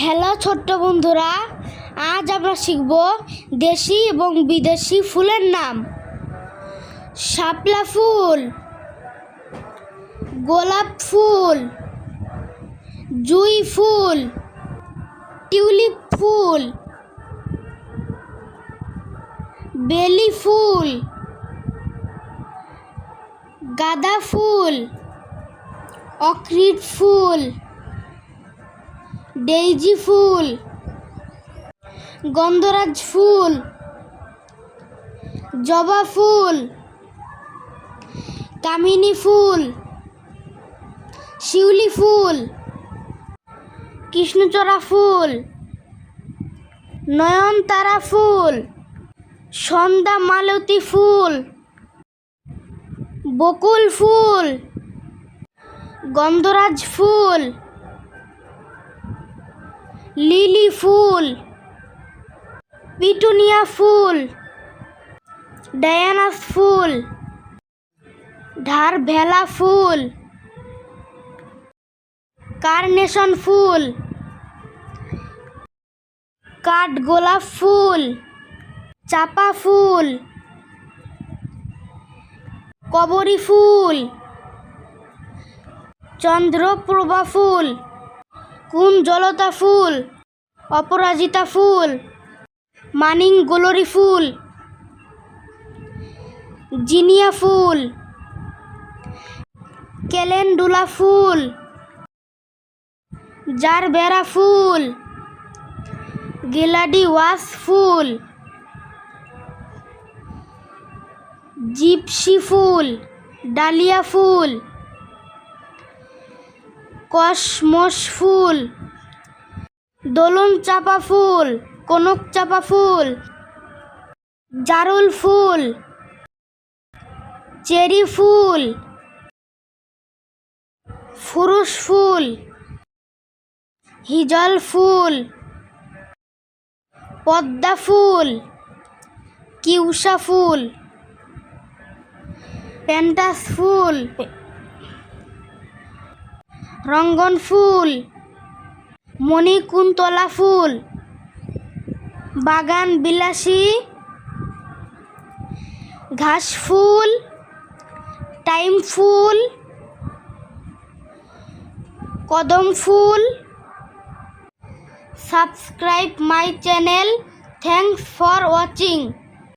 Hello ছোট্ট বন্ধুরা, আজ আমরা শিখব দেশি এবং বিদেশি ফুলের নাম। শাপলা ফুল, গোলাপ ফুল, জুঁই ফুল, টিউলিপ ফুল, বেলি ফুল, গাঁদা ফুল, অর্কিড ফুল, ডেইজি ফুল, গন্ধরাজ ফুল, জবা ফুল, কামিনী ফুল, শিউলি ফুল, কৃষ্ণচূড়া ফুল, নয়নতারা ফুল, সন্ধ্যা মালতী ফুল, বকুল ফুল, গন্ধরাজ ফুল, লিলি ফুল, পিটুনিয়া ফুল, ডায়ানা ফুল, ধারভেলা ফুল, কার্নেশন ফুল, কাঠগোলাপ ফুল, চাপা ফুল, কবরী ফুল, চন্দ্রপ্রভা ফুল, কুঞ্জলতা ফুল, অপরাজিতা ফুল, মানিক গোলরি ফুল, জিনিয়া ফুল, ক্যালেন্ডুলা ফুল, জারবেরা ফুল, গ্ল্যাডিওলাস ফুল, জিপসি ফুল, ডালিয়া ফুল, কসমস ফুল, দোলন চাপা ফুল, কনক চাপা ফুল, জারুল ফুল, চেরি ফুল, ফুরুস ফুল, হিজল ফুল, পদ্মা ফুল, কিউসা ফুল, পেন্টাস ফুল, রঙ্গন ফুল, মণিকুন্তলা ফুল, বাগান বিলাসী, ঘাস ফুল, টাইম ফুল, কদম ফুল। Subscribe my channel. Thanks for watching.